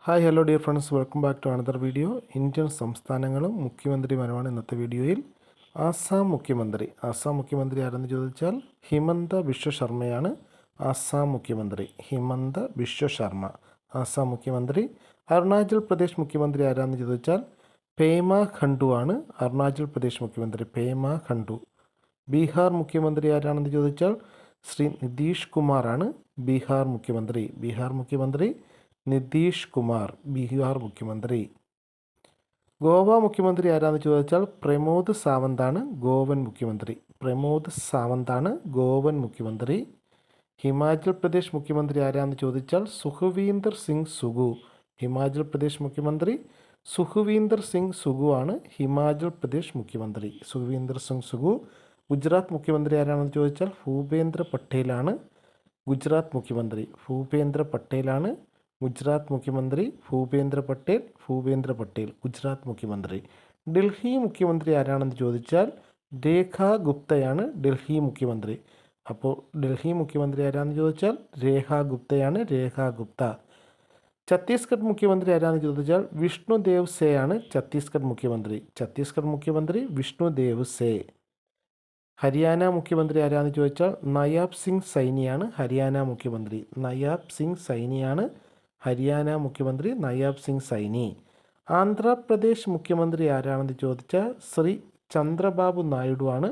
Hi hello dear friends, welcome back to another video. Indian സംസ്ഥാനങ്ങളും മുഖ്യമന്ത്രിമാരുമാണ് ഇന്നത്തെ വീഡിയോയിൽ. ആസാം മുഖ്യമന്ത്രി ആരെന്ന് ചോദിച്ചാൽ ഹിമന്ത ബിശ്വ ശർമ്മയാണ് ആസാം മുഖ്യമന്ത്രി. ഹിമന്ത ബിശ്വ ശർമ്മ ആസാം മുഖ്യമന്ത്രി. അരുണാചൽ പ്രദേശ് മുഖ്യമന്ത്രി ആരാന്ന് ചോദിച്ചാൽ പേമ ഖണ്ഡു ആണ് അരുണാചൽ പ്രദേശ് മുഖ്യമന്ത്രി. പേമ ഖണ്ഡു. ബീഹാർ മുഖ്യമന്ത്രി ആരാണെന്ന് ചോദിച്ചാൽ ശ്രീ നിതീഷ് കുമാറാണ് ബീഹാർ മുഖ്യമന്ത്രി. നിതീഷ് കുമാർ ബീഹാർ മുഖ്യമന്ത്രി. ഗോവ മുഖ്യമന്ത്രി ആരാന്ന് ചോദിച്ചാൽ പ്രമോദ് സാവന്താണ് ഗോവൻ മുഖ്യമന്ത്രി. ഹിമാചൽ പ്രദേശ് മുഖ്യമന്ത്രി ആരാന്ന് ചോദിച്ചാൽ സുഖ്വീന്ദർ സിംഗ് സുഖു ആണ് ഹിമാചൽ പ്രദേശ് മുഖ്യമന്ത്രി. ഗുജറാത്ത് മുഖ്യമന്ത്രി ആരാണെന്ന് ചോദിച്ചാൽ ഭൂപേന്ദ്ര പട്ടേലാണ് ഗുജറാത്ത് മുഖ്യമന്ത്രി. ഗുജറാത്ത് മുഖ്യമന്ത്രി. ഡൽഹി മുഖ്യമന്ത്രി ആരാണെന്ന് ചോദിച്ചാൽ രേഖാ ഗുപ്തയാണ് ഡൽഹി മുഖ്യമന്ത്രി. അപ്പോൾ ഡൽഹി മുഖ്യമന്ത്രി ആരാണെന്ന് ചോദിച്ചാൽ രേഖാ ഗുപ്ത. ഛത്തീസ്ഗഡ് മുഖ്യമന്ത്രി ആരാണെന്ന് ചോദിച്ചാൽ വിഷ്ണുദേവ് സേ ആണ് ഛത്തീസ്ഗഡ് മുഖ്യമന്ത്രി. വിഷ്ണുദേവ് സേ. ഹരിയാന മുഖ്യമന്ത്രി ആരാണെന്ന് ചോദിച്ചാൽ നയാബ് സിംഗ് സൈനിയാണ് ഹരിയാന മുഖ്യമന്ത്രി. ആന്ധ്രാപ്രദേശ് മുഖ്യമന്ത്രി ആരാണെന്ന് ചോദിച്ചാൽ ശ്രീ ചന്ദ്രബാബു നായിഡു ആണ്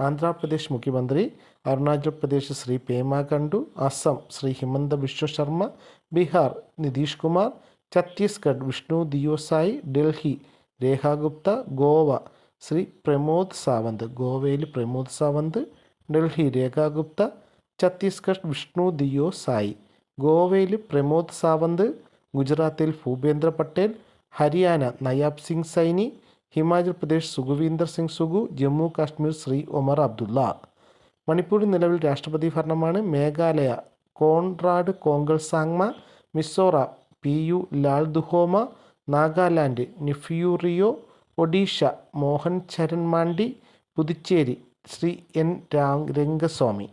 ആന്ധ്രാപ്രദേശ് മുഖ്യമന്ത്രി. അരുണാചൽ പ്രദേശ് ശ്രീ പേമ ഖണ്ഡു. അസം ശ്രീ ഹിമന്ത ബിശ്വ ശർമ്മ. ബീഹാർ നിതീഷ് കുമാർ. ഛത്തീസ്ഗഡ് വിഷ്ണു ദിയോ സായ്. ഡൽഹി രേഖാ ഗുപ്ത. ഗോവ ശ്രീ പ്രമോദ് സാവന്ത്. ഡൽഹി രേഖാ ഗുപ്ത. ഛത്തീസ്ഗഡ് വിഷ്ണു ദിയോ സായ്. ഗോവയിൽ പ്രമോദ് സാവന്ത്. ഗുജറാത്തിൽ ഭൂപേന്ദ്ര പട്ടേൽ. ഹരിയാന നയാബ് സിംഗ് സൈനി. ഹിമാചൽ പ്രദേശ് സുഖ്വീന്ദർ സിംഗ് സുഖു. ജമ്മു കാശ്മീർ ശ്രീ ഒമർ അബ്ദുള്ള. മണിപ്പൂരിൽ നിലവിൽ രാഷ്ട്രപതി ഭരണമാണ്. Meghalaya Conrad Kongkal Sangma. Mizoram PU Lalduhoma. Nagaland Neiphiu Rio. Odisha Mohan Charan Mandi. Puducherry Shri N Rangaswamy.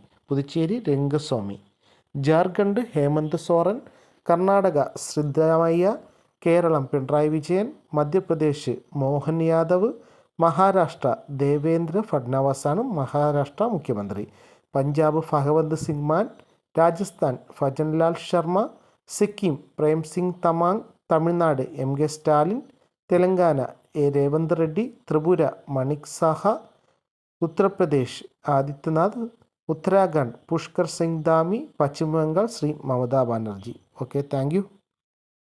Jharkhand Hemant Soren. Karnataka Siddaramaiah. Keralam Pinarayi Vijayan. Madhya Pradesh Mohan Yadav. Maharashtra Devendra ഫഡ്നവാസാണ് മഹാരാഷ്ട്ര മുഖ്യമന്ത്രി. പഞ്ചാബ് ഭഗവന്ത് സിംഗ് മാൻ. Rajasthan Bhajan Lal Sharma. Sikkim Prem Singh Tamang. Tamil Nadu MK Stalin. Telangana Revanth Reddy. Tripura Manik Saha. Uttar Pradesh Adityanath. Uttarakhand Pushkar Singh Dhami. Paschim Bengal Shri Mamata Banerjee. Okay, thank you.